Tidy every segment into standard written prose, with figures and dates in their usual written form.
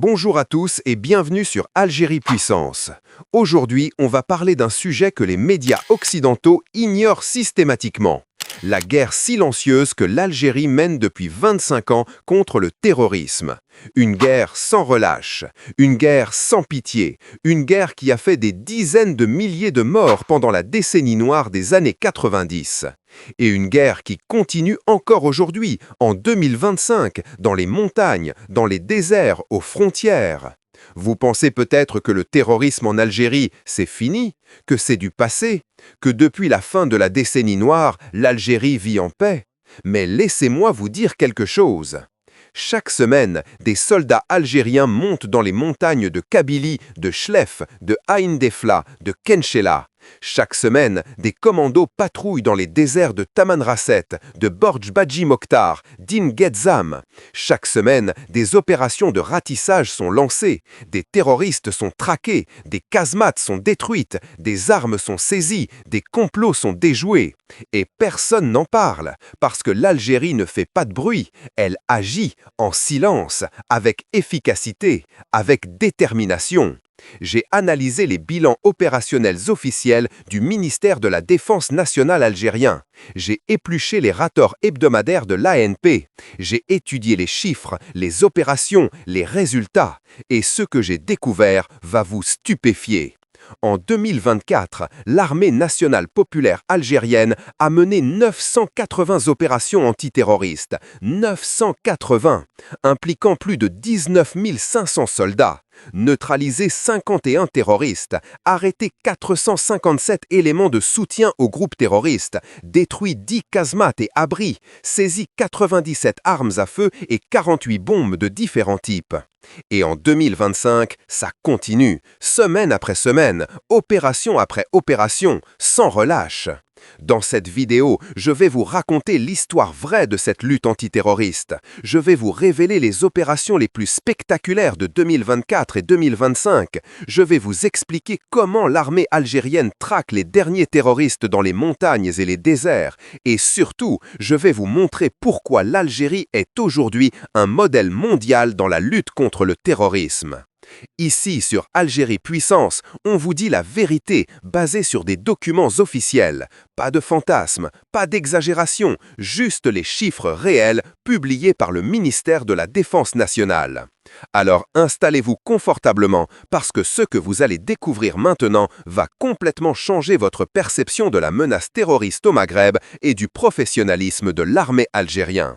Bonjour à tous et bienvenue sur Algérie Puissance. Aujourd'hui, on va parler d'un sujet que les médias occidentaux ignorent systématiquement. La guerre silencieuse que l'Algérie mène depuis 25 ans contre le terrorisme. Une guerre sans relâche, une guerre sans pitié, une guerre qui a fait des dizaines de milliers de morts pendant la décennie noire des années 90. Et une guerre qui continue encore aujourd'hui, en 2025, dans les montagnes, dans les déserts, aux frontières. Vous pensez peut-être que le terrorisme en Algérie, c'est fini, que c'est du passé, que depuis la fin de la décennie noire, l'Algérie vit en paix. Mais laissez-moi vous dire quelque chose. Chaque semaine, des soldats algériens montent dans les montagnes de Kabylie, de Chlef, de Ain Defla, de Kenchela. Chaque semaine, des commandos patrouillent dans les déserts de Tamanrasset, de Borj Badji Mokhtar, d'In Ghezzam. Chaque semaine, des opérations de ratissage sont lancées, des terroristes sont traqués, des casemates sont détruites, des armes sont saisies, des complots sont déjoués. Et personne n'en parle, parce que l'Algérie ne fait pas de bruit, elle agit en silence, avec efficacité, avec détermination. J'ai analysé les bilans opérationnels officiels du ministère de la Défense nationale algérien. J'ai épluché les rapports hebdomadaires de l'ANP. J'ai étudié les chiffres, les opérations, les résultats. Et ce que j'ai découvert va vous stupéfier. En 2024, l'armée nationale populaire algérienne a mené 980 opérations antiterroristes. 980, impliquant plus de 19 500 soldats. Neutralisé 51 terroristes, arrêté 457 éléments de soutien aux groupes terroristes, détruit 10 casemates et abris, saisi 97 armes à feu et 48 bombes de différents types. Et en 2025, ça continue, semaine après semaine, opération après opération, sans relâche. Dans cette vidéo, je vais vous raconter l'histoire vraie de cette lutte antiterroriste. Je vais vous révéler les opérations les plus spectaculaires de 2024 et 2025. Je vais vous expliquer comment l'armée algérienne traque les derniers terroristes dans les montagnes et les déserts. Et surtout, je vais vous montrer pourquoi l'Algérie est aujourd'hui un modèle mondial dans la lutte contre le terrorisme. Ici, sur Algérie Puissance, on vous dit la vérité basée sur des documents officiels. Pas de fantasmes, pas d'exagération, juste les chiffres réels publiés par le ministère de la Défense nationale. Alors installez-vous confortablement parce que ce que vous allez découvrir maintenant va complètement changer votre perception de la menace terroriste au Maghreb et du professionnalisme de l'armée algérienne.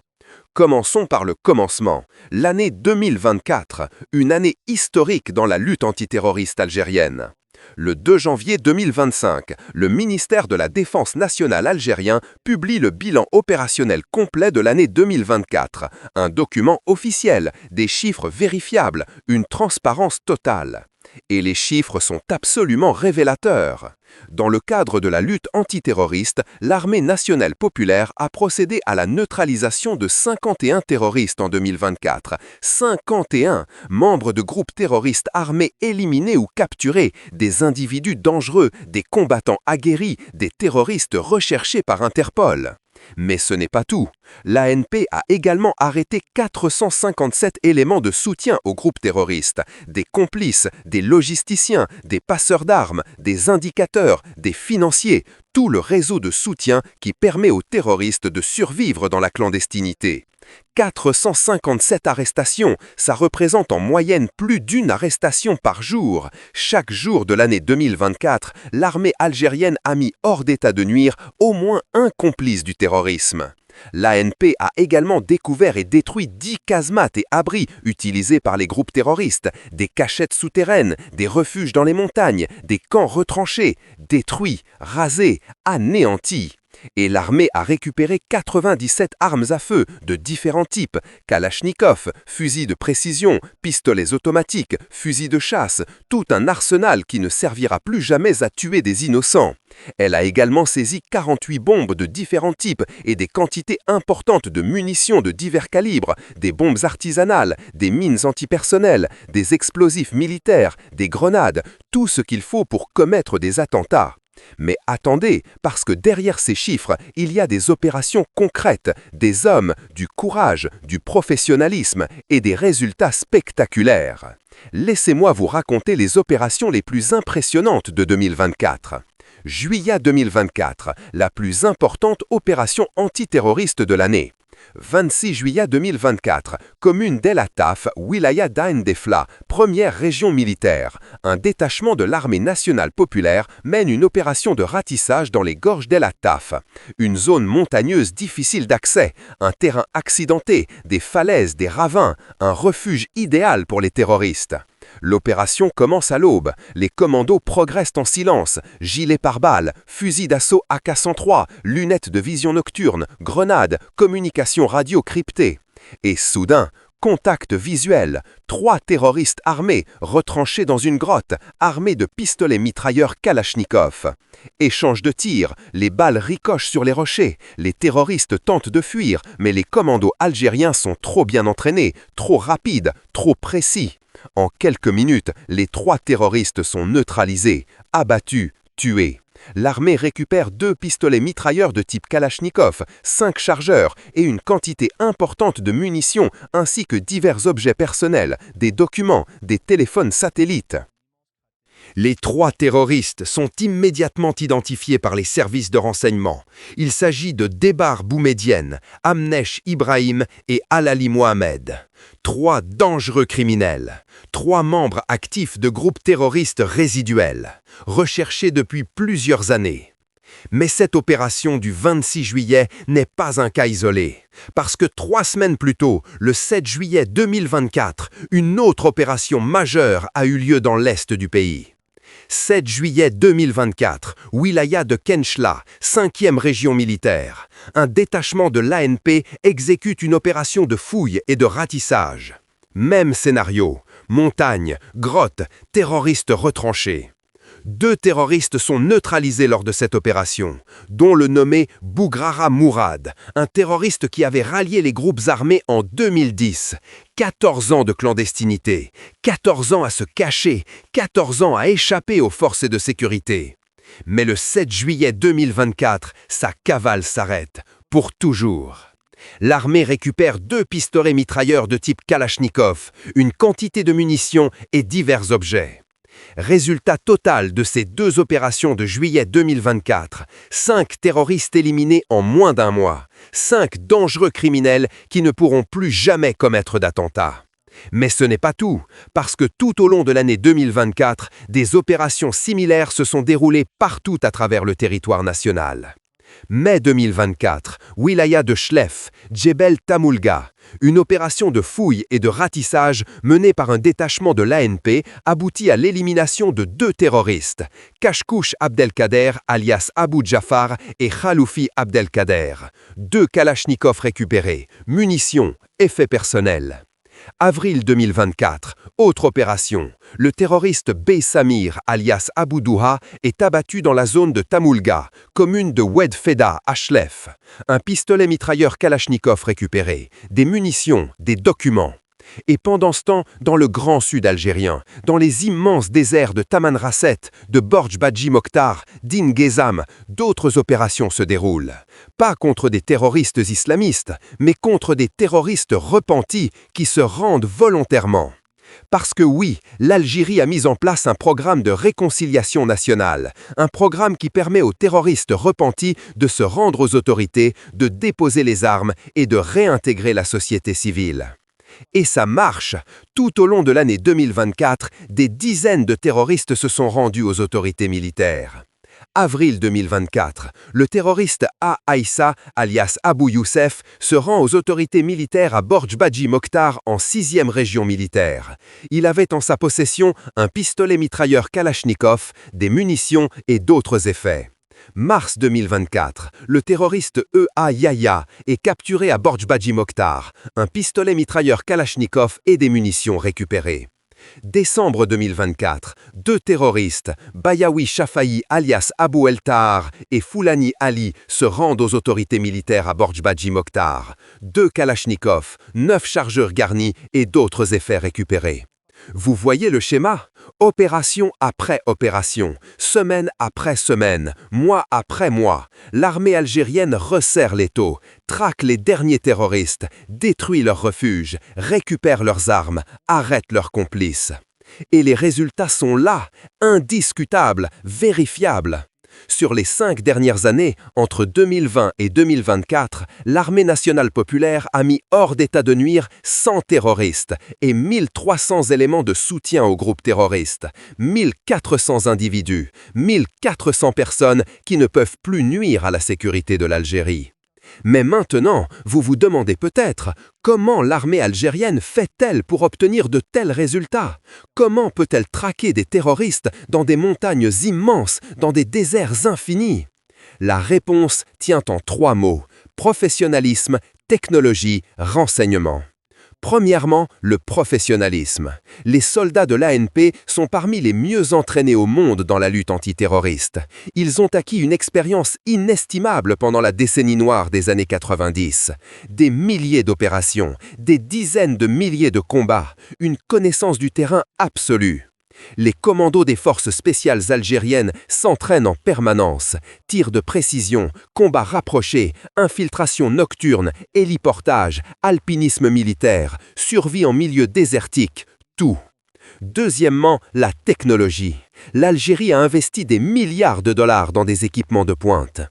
Commençons par le commencement, l'année 2024, une année historique dans la lutte antiterroriste algérienne. Le 2 janvier 2025, le ministère de la Défense nationale algérien publie le bilan opérationnel complet de l'année 2024, un document officiel, des chiffres vérifiables, une transparence totale. Et les chiffres sont absolument révélateurs. Dans le cadre de la lutte antiterroriste, l'armée nationale populaire a procédé à la neutralisation de 51 terroristes en 2024. 51 membres de groupes terroristes armés éliminés ou capturés, des individus dangereux, des combattants aguerris, des terroristes recherchés par Interpol. Mais ce n'est pas tout. L'ANP a également arrêté 457 éléments de soutien aux groupes terroristes, des complices, des logisticiens, des passeurs d'armes, des indicateurs, des financiers, tout le réseau de soutien qui permet aux terroristes de survivre dans la clandestinité. 457 arrestations, ça représente en moyenne plus d'une arrestation par jour. Chaque jour de l'année 2024, l'armée algérienne a mis hors d'état de nuire au moins un complice du terrorisme. L'ANP a également découvert et détruit 10 casemates et abris utilisés par les groupes terroristes, des cachettes souterraines, des refuges dans les montagnes, des camps retranchés, détruits, rasés, anéantis. Et l'armée a récupéré 97 armes à feu de différents types, Kalachnikov, fusils de précision, pistolets automatiques, fusils de chasse, tout un arsenal qui ne servira plus jamais à tuer des innocents. Elle a également saisi 48 bombes de différents types et des quantités importantes de munitions de divers calibres, des bombes artisanales, des mines antipersonnelles, des explosifs militaires, des grenades, tout ce qu'il faut pour commettre des attentats. Mais attendez, parce que derrière ces chiffres, il y a des opérations concrètes, des hommes, du courage, du professionnalisme et des résultats spectaculaires. Laissez-moi vous raconter les opérations les plus impressionnantes de 2024. Juillet 2024, la plus importante opération antiterroriste de l'année. 26 juillet 2024, commune d'El Attaf, Wilaya d'Ain Defla, première région militaire. Un détachement de l'armée nationale populaire mène une opération de ratissage dans les gorges d'El Attaf. Une zone montagneuse difficile d'accès, un terrain accidenté, des falaises, des ravins, un refuge idéal pour les terroristes. L'opération commence à l'aube. Les commandos progressent en silence. Gilets pare-balles, fusils d'assaut AK-103, lunettes de vision nocturne, grenades, communication radio cryptée. Et soudain, contact visuel. 3 terroristes armés, retranchés dans une grotte, armés de pistolets mitrailleurs Kalachnikov. Échange de tirs, les balles ricochent sur les rochers. Les terroristes tentent de fuir, mais les commandos algériens sont trop bien entraînés, trop rapides, trop précis. En quelques minutes, les 3 terroristes sont neutralisés, abattus, tués. L'armée récupère 2 pistolets mitrailleurs de type Kalachnikov, 5 chargeurs et une quantité importante de munitions ainsi que divers objets personnels, des documents, des téléphones satellites. Les 3 terroristes sont immédiatement identifiés par les services de renseignement. Il s'agit de Debar Boumedienne, Amnesh Ibrahim et Alali Mohamed. 3 dangereux criminels, 3 membres actifs de groupes terroristes résiduels, recherchés depuis plusieurs années. Mais cette opération du 26 juillet n'est pas un cas isolé, parce que 3 semaines plus tôt, le 7 juillet 2024, une autre opération majeure a eu lieu dans l'est du pays. 7 juillet 2024, Wilaya de Kenchla, 5e région militaire. Un détachement de l'ANP exécute une opération de fouille et de ratissage. Même scénario, montagne, grotte, terroristes retranchés. 2 terroristes sont neutralisés lors de cette opération, dont le nommé Bougrara Mourad, un terroriste qui avait rallié les groupes armés en 2010. 14 ans de clandestinité, 14 ans à se cacher, 14 ans à échapper aux forces de sécurité. Mais le 7 juillet 2024, sa cavale s'arrête, pour toujours. L'armée récupère 2 pistolets mitrailleurs de type Kalachnikov, une quantité de munitions et divers objets. Résultat total de ces 2 opérations de juillet 2024, 5 terroristes éliminés en moins d'1 mois, 5 dangereux criminels qui ne pourront plus jamais commettre d'attentats. Mais ce n'est pas tout, parce que tout au long de l'année 2024, des opérations similaires se sont déroulées partout à travers le territoire national. Mai 2024, Wilaya de Chlef, Djebel Tamoulga. Une opération de fouille et de ratissage menée par un détachement de l'ANP aboutit à l'élimination de 2 terroristes, Kashkouch Abdelkader alias Abou Jafar et Khaloufi Abdelkader. 2 Kalachnikov récupérés, munitions, effets personnels. Avril 2024, autre opération. Le terroriste Bey Samir, alias Abou Douha, est abattu dans la zone de Tamoulga, commune de Oued Feda, à Chlef. Un pistolet mitrailleur Kalachnikov récupéré, des munitions, des documents. Et pendant ce temps, dans le grand sud algérien, dans les immenses déserts de Tamanrasset, de Borj Badji Mokhtar, d'In Ghezam, d'autres opérations se déroulent. Pas contre des terroristes islamistes, mais contre des terroristes repentis qui se rendent volontairement. Parce que oui, l'Algérie a mis en place un programme de réconciliation nationale, un programme qui permet aux terroristes repentis de se rendre aux autorités, de déposer les armes et de réintégrer la société civile. Et ça marche. Tout au long de l'année 2024, des dizaines de terroristes se sont rendus aux autorités militaires. Avril 2024, le terroriste A. Aïssa, alias Abou Youssef, se rend aux autorités militaires à Borj Badji Mokhtar en 6e région militaire. Il avait en sa possession un pistolet mitrailleur Kalachnikov, des munitions et d'autres effets. Mars 2024, le terroriste E.A. Yahya est capturé à Borj Badji Mokhtar, un pistolet mitrailleur Kalachnikov et des munitions récupérées. Décembre 2024, 2 terroristes, Bayaoui Shafaï alias Abou El Tahar et Foulani Ali, se rendent aux autorités militaires à Borj Badji Mokhtar. 2 Kalachnikov, 9 chargeurs garnis et d'autres effets récupérés. Vous voyez le schéma? Opération après opération, semaine après semaine, mois après mois, l'armée algérienne resserre l'étau, traque les derniers terroristes, détruit leurs refuges, récupère leurs armes, arrête leurs complices. Et les résultats sont là, indiscutables, vérifiables. Sur les 5 dernières années, entre 2020 et 2024, l'armée nationale populaire a mis hors d'état de nuire 100 terroristes et 1300 éléments de soutien aux groupes terroristes, 1400 individus, 1400 personnes qui ne peuvent plus nuire à la sécurité de l'Algérie. Mais maintenant, vous vous demandez peut-être, comment l'armée algérienne fait-elle pour obtenir de tels résultats? Comment peut-elle traquer des terroristes dans des montagnes immenses, dans des déserts infinis? La réponse tient en 3 mots: professionnalisme, technologie, renseignement. Premièrement, le professionnalisme. Les soldats de l'ANP sont parmi les mieux entraînés au monde dans la lutte antiterroriste. Ils ont acquis une expérience inestimable pendant la décennie noire des années 90. Des milliers d'opérations, des dizaines de milliers de combats, une connaissance du terrain absolue. Les commandos des forces spéciales algériennes s'entraînent en permanence. Tirs de précision, combats rapprochés, infiltration nocturne, héliportage, alpinisme militaire, survie en milieu désertique, tout. Deuxièmement, la technologie. L'Algérie a investi des milliards de dollars dans des équipements de pointe.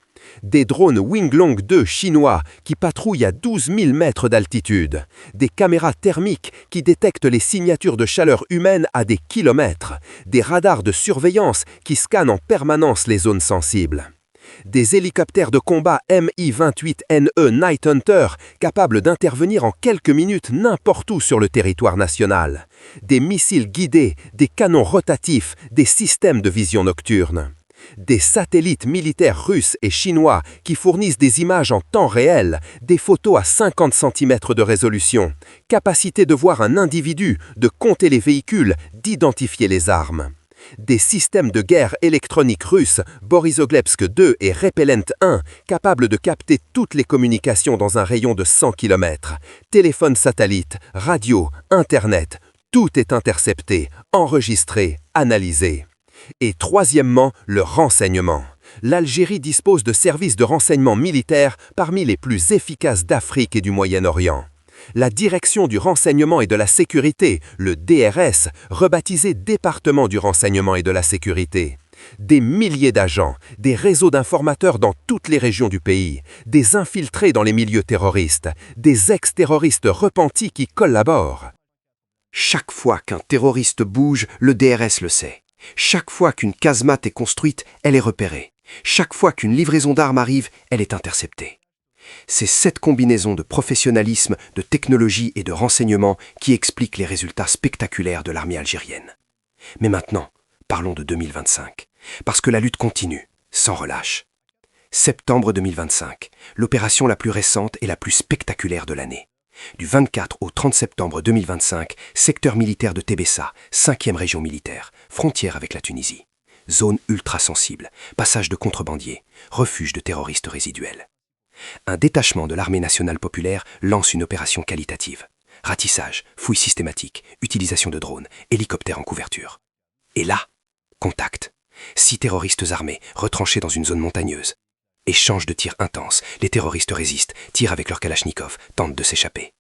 Des drones Winglong 2 chinois qui patrouillent à 12 000 mètres d'altitude. Des caméras thermiques qui détectent les signatures de chaleur humaine à des kilomètres. Des radars de surveillance qui scannent en permanence les zones sensibles. Des hélicoptères de combat Mi-28NE Night Hunter capables d'intervenir en quelques minutes n'importe où sur le territoire national. Des missiles guidés, des canons rotatifs, des systèmes de vision nocturne. Des satellites militaires russes et chinois qui fournissent des images en temps réel, des photos à 50 cm de résolution, capacité de voir un individu, de compter les véhicules, d'identifier les armes. Des systèmes de guerre électronique russes, Borisoglepsk 2 et Repellent 1, capables de capter toutes les communications dans un rayon de 100 km. Téléphones satellites, radio, Internet, tout est intercepté, enregistré, analysé. Et troisièmement, le renseignement. L'Algérie dispose de services de renseignement militaire parmi les plus efficaces d'Afrique et du Moyen-Orient. La Direction du renseignement et de la sécurité, le DRS, rebaptisé Département du renseignement et de la sécurité. Des milliers d'agents, des réseaux d'informateurs dans toutes les régions du pays, des infiltrés dans les milieux terroristes, des ex-terroristes repentis qui collaborent. Chaque fois qu'un terroriste bouge, le DRS le sait. Chaque fois qu'une casemate est construite, elle est repérée. Chaque fois qu'une livraison d'armes arrive, elle est interceptée. C'est cette combinaison de professionnalisme, de technologie et de renseignement qui explique les résultats spectaculaires de l'armée algérienne. Mais maintenant, parlons de 2025, parce que la lutte continue, sans relâche. Septembre 2025, l'opération la plus récente et la plus spectaculaire de l'année. Du 24 au 30 septembre 2025, secteur militaire de Tébessa, 5e région militaire, frontière avec la Tunisie. Zone ultra sensible, passage de contrebandiers, refuge de terroristes résiduels. Un détachement de l'armée nationale populaire lance une opération qualitative. Ratissage, fouille systématique, utilisation de drones, hélicoptères en couverture. Et là, contact. 6 terroristes armés, retranchés dans une zone montagneuse. Échange de tirs intenses, les terroristes résistent, tirent avec leurs kalachnikovs, tentent de s'échapper.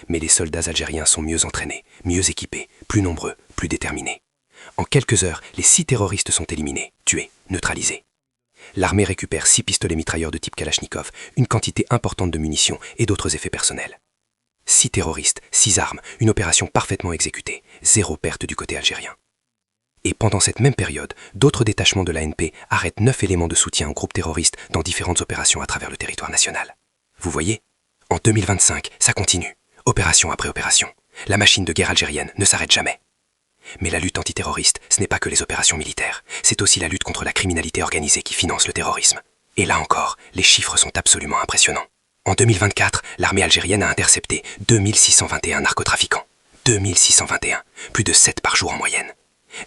Mais les soldats algériens sont mieux entraînés, mieux équipés, plus nombreux, plus déterminés. En quelques heures, les 6 terroristes sont éliminés, tués, neutralisés. L'armée récupère 6 pistolets mitrailleurs de type kalachnikov, une quantité importante de munitions et d'autres effets personnels. 6 terroristes, 6 armes, une opération parfaitement exécutée, 0 perte du côté algérien. Et pendant cette même période, d'autres détachements de l'ANP arrêtent 9 éléments de soutien aux groupes terroristes dans différentes opérations à travers le territoire national. Vous voyez? En 2025, ça continue, opération après opération. La machine de guerre algérienne ne s'arrête jamais. Mais la lutte antiterroriste, ce n'est pas que les opérations militaires, c'est aussi la lutte contre la criminalité organisée qui finance le terrorisme. Et là encore, les chiffres sont absolument impressionnants. En 2024, l'armée algérienne a intercepté 2621 narcotrafiquants. 2621, plus de 7 par jour en moyenne.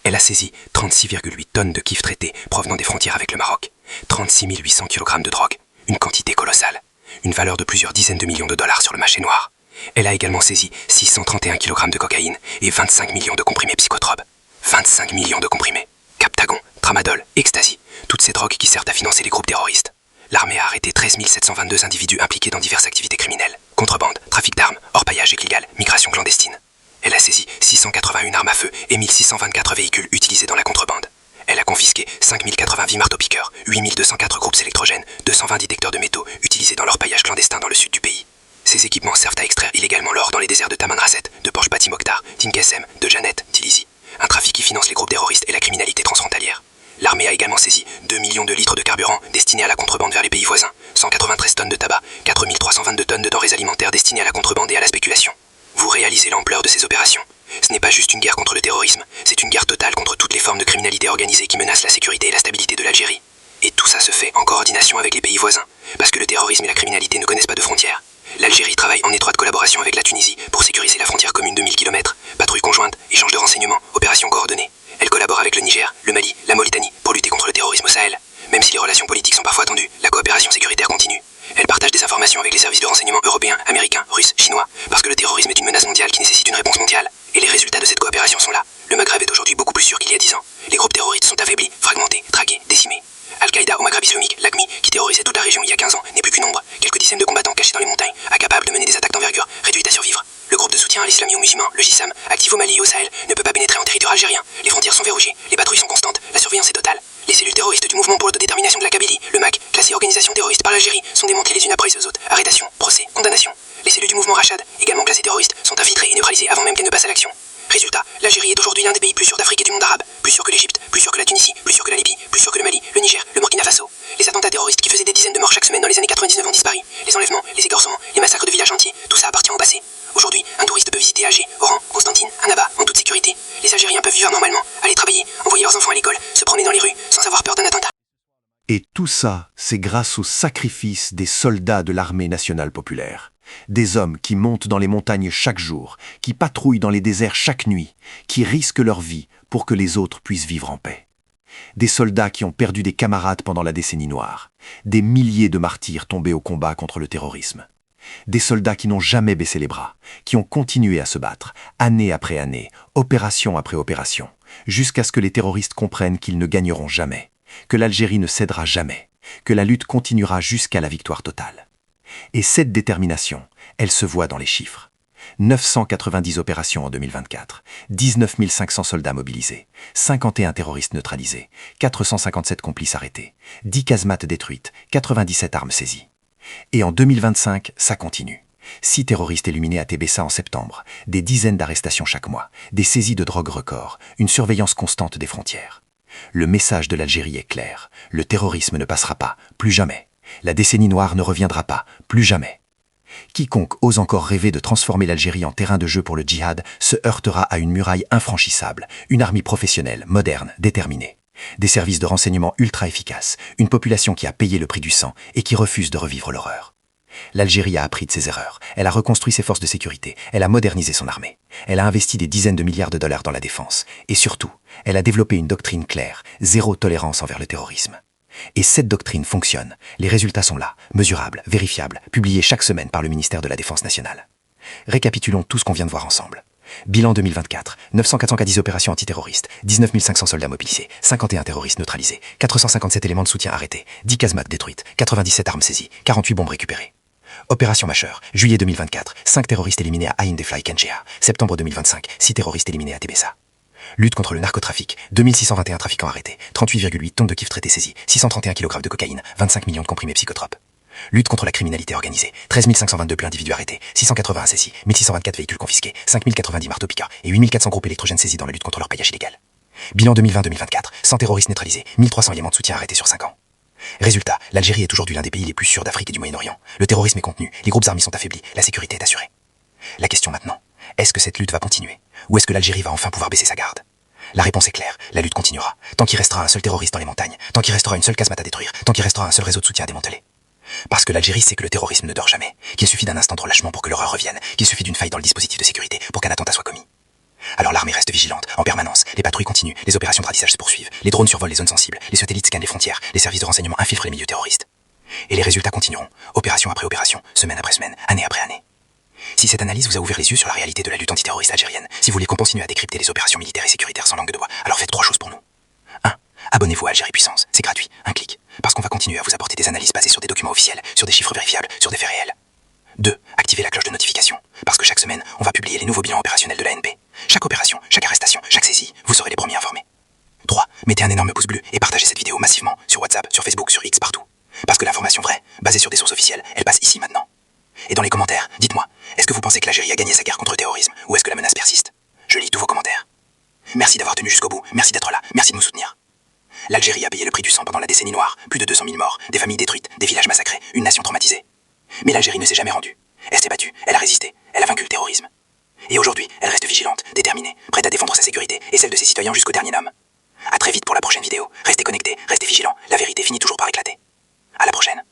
Elle a saisi 36,8 tonnes de kif traités provenant des frontières avec le Maroc. 36 800 kg de drogue, une quantité colossale. Une valeur de plusieurs dizaines de millions de dollars sur le marché noir. Elle a également saisi 631 kg de cocaïne et 25 millions de comprimés psychotropes. 25 millions de comprimés. Captagon, tramadol, ecstasy, toutes ces drogues qui servent à financer les groupes terroristes. L'armée a arrêté 13 722 individus impliqués dans diverses activités criminelles. Contrebande, trafic d'armes, orpaillage illégal, migration clandestine. Elle a saisi 681 armes à feu et 1624 véhicules utilisés dans la contrebande. Elle a confisqué 5080 marteaux-piqueurs, 8204 groupes électrogènes, 220 détecteurs de métaux utilisés dans l'orpaillage clandestin dans le sud du pays. Ces équipements servent à extraire illégalement l'or dans les déserts de Tamanrasset, de Porch-Pati Mokhtar, d'Inqessem, de Janet, d'Ilizi. Un trafic qui finance les groupes terroristes et la criminalité transfrontalière. L'armée a également saisi 2 millions de litres de carburant destinés à la contrebande vers les pays voisins, 193 tonnes de tabac, 4322 tonnes de denrées alimentaires destinées à la contrebande et à la spéculation. Vous réalisez l'ampleur de ces opérations. Ce n'est pas juste une guerre contre le terrorisme, c'est une guerre totale contre toutes les formes de criminalité organisée qui menacent la sécurité et la stabilité de l'Algérie. Et tout ça se fait en coordination avec les pays voisins, parce que le terrorisme et la criminalité ne connaissent pas de frontières. L'Algérie travaille en étroite collaboration avec la Tunisie pour sécuriser la frontière commune de 1000 km, patrouille conjointe, échange de renseignements, opérations coordonnées. Elle collabore avec le Niger, le Mali, la Mauritanie pour lutter contre le terrorisme au Sahel. Même si les relations politiques sont parfois tendues, la coopération sécuritaire continue. Elle partage des informations avec les services de renseignement européens, américains, russes, chinois, parce que le terrorisme est une menace mondiale qui nécessite une réponse mondiale. Et les résultats de cette coopération sont là. Le Maghreb est aujourd'hui beaucoup plus sûr qu'il y a 10 ans. Les groupes terroristes sont affaiblis, fragmentés, traqués, décimés. Al-Qaïda au Maghreb islamique, l'AQMI, qui terrorisait toute la région il y a 15 ans, n'est plus qu'une ombre. Quelques dizaines de combattants cachés dans les montagnes, incapables de mener des attaques d'envergure, réduits à survivre. Le groupe de soutien à l'islam et aux musulmans, le GISAM, actif au Mali et au Sahel, ne peut pas pénétrer en territoire algérien. Les frontières sont verrouillées, les patrouilles sont constantes, la surveillance est totale. Les cellules terroristes du mouvement pour l'autodétermination de la Kabylie, le MAC, classées organisation terroriste par l'Algérie, sont démantelées les unes après les autres. Arrestations, procès, condamnations. Les cellules du mouvement Rachad, également classées terroristes, sont infiltrées et neutralisées avant même qu'elles ne passent à l'action. Résultat, l'Algérie est aujourd'hui l'un des pays plus sûrs d'Afrique et du monde arabe, plus sûr que l'Égypte, plus sûr que la Tunisie, plus sûr que la Libye, plus sûr que le Mali, le Niger, le Burkina Faso. Les attentats terroristes qui faisaient des dizaines de morts chaque semaine dans les années 99 ont disparu. Les enlèvements, les égorgements, les massacres de villages entiers, tout ça appartient au passé. Aujourd'hui, un touriste peut visiter Alger, Oran, Constantine, Annaba, en toute sécurité. Les Algériens peuvent vivre normalement, aller travailler, envoyer leurs enfants à l'école, se promener dans les rues, sans avoir peur d'un attentat. Et tout ça, c'est grâce au sacrifice des soldats de l'armée nationale populaire. Des hommes qui montent dans les montagnes chaque jour, qui patrouillent dans les déserts chaque nuit, qui risquent leur vie pour que les autres puissent vivre en paix. Des soldats qui ont perdu des camarades pendant la décennie noire. Des milliers de martyrs tombés au combat contre le terrorisme. Des soldats qui n'ont jamais baissé les bras, qui ont continué à se battre, année après année, opération après opération, jusqu'à ce que les terroristes comprennent qu'ils ne gagneront jamais, que l'Algérie ne cédera jamais, que la lutte continuera jusqu'à la victoire totale. Et cette détermination, elle se voit dans les chiffres. 990 opérations en 2024, 19 500 soldats mobilisés, 51 terroristes neutralisés, 457 complices arrêtés, 10 casemates détruites, 97 armes saisies. Et en 2025, ça continue. 6 terroristes éliminés à Tébessa en septembre, des dizaines d'arrestations chaque mois, des saisies de drogue records, une surveillance constante des frontières. Le message de l'Algérie est clair, le terrorisme ne passera pas, plus jamais. La décennie noire ne reviendra pas, plus jamais. Quiconque ose encore rêver de transformer l'Algérie en terrain de jeu pour le djihad se heurtera à une muraille infranchissable, une armée professionnelle, moderne, déterminée. Des services de renseignement ultra efficaces, une population qui a payé le prix du sang et qui refuse de revivre l'horreur. L'Algérie a appris de ses erreurs, elle a reconstruit ses forces de sécurité, elle a modernisé son armée, elle a investi des dizaines de milliards de dollars dans la défense, et surtout, elle a développé une doctrine claire, zéro tolérance envers le terrorisme. Et cette doctrine fonctionne, les résultats sont là, mesurables, vérifiables, publiés chaque semaine par le ministère de la Défense nationale. Récapitulons tout ce qu'on vient de voir ensemble. Bilan 2024, 990 opérations antiterroristes, 19 500 soldats mobilisés, 51 terroristes neutralisés, 457 éléments de soutien arrêtés, 10 casemates détruites, 97 armes saisies, 48 bombes récupérées. Opération Macheur, juillet 2024, 5 terroristes éliminés à Ain Defla et Kenchea, septembre 2025, 6 terroristes éliminés à Tébessa. Lutte contre le narcotrafic, 2621 trafiquants arrêtés, 38,8 tonnes de kiff traités saisies, 631 kg de cocaïne, 25 millions de comprimés psychotropes. Lutte contre la criminalité organisée, 13 522 individus arrêtés, 680 saisis, 1624 véhicules confisqués, 5090 marteaux-piqueurs et 8400 groupes électrogènes saisis dans la lutte contre l'orpaillage illégal. Bilan 2020-2024, 100 terroristes neutralisés, 1300 éléments de soutien arrêtés sur 5 ans. Résultat, l'Algérie est aujourd'hui l'un des pays les plus sûrs d'Afrique et du Moyen-Orient. Le terrorisme est contenu, les groupes armés sont affaiblis, la sécurité est assurée. La question maintenant, est-ce que cette lutte va continuer? Ou est-ce que l'Algérie va enfin pouvoir baisser sa garde? La réponse est claire, la lutte continuera. Tant qu'il restera un seul terroriste dans les montagnes, tant qu'il restera une seule casemate à détruire, tant qu'il restera un seul réseau de soutien à démanteler. Parce que l'Algérie sait que le terrorisme ne dort jamais, qu'il suffit d'un instant de relâchement pour que l'horreur revienne, qu'il suffit d'une faille dans le dispositif de sécurité pour qu'un attentat soit commis. Alors l'armée reste vigilante, en permanence, les patrouilles continuent, les opérations de ratissage se poursuivent, les drones survolent les zones sensibles, les satellites scannent les frontières, les services de renseignement infiltrent les milieux terroristes. Et les résultats continueront, opération après opération, semaine après semaine, année après année. Si cette analyse vous a ouvert les yeux sur la réalité de la lutte antiterroriste algérienne, si vous voulez qu'on continue à décrypter les opérations militaires et sécuritaires sans langue de bois, alors faites 3 choses pour nous. 1. Abonnez-vous à Algérie Puissance, c'est gratuit, un clic. Parce qu'on va continuer à vous apporter des analyses basées sur des documents officiels, sur des chiffres vérifiables, sur des faits réels. 2. Activez la cloche de notification, parce que chaque semaine, on va publier les nouveaux bilans opérationnels de l'ANP. Chaque opération, chaque arrestation, chaque saisie, vous serez les premiers informés. 3. Mettez un énorme pouce bleu et partagez cette vidéo massivement, sur WhatsApp, sur Facebook, sur X, partout. Parce que l'information vraie, basée sur des sources officielles, elle passe ici maintenant. Et dans les commentaires, dites-moi, est-ce que vous pensez que l'Algérie a gagné sa guerre contre le terrorisme, ou est-ce que la menace persiste? Je lis tous vos commentaires. Merci d'avoir tenu jusqu'au bout, merci d'être là, merci de nous soutenir. L'Algérie a payé le prix du sang pendant la décennie noire, plus de 200 000 morts, des familles détruites, des villages massacrés, une nation traumatisée. Mais l'Algérie ne s'est jamais rendue. Elle s'est battue, elle a résisté, elle a vaincu le terrorisme. Et aujourd'hui, elle reste vigilante, déterminée, prête à défendre sa sécurité et celle de ses citoyens jusqu'au dernier homme. A très vite pour la prochaine vidéo. Restez connectés, restez vigilants, la vérité finit toujours par éclater. À la prochaine.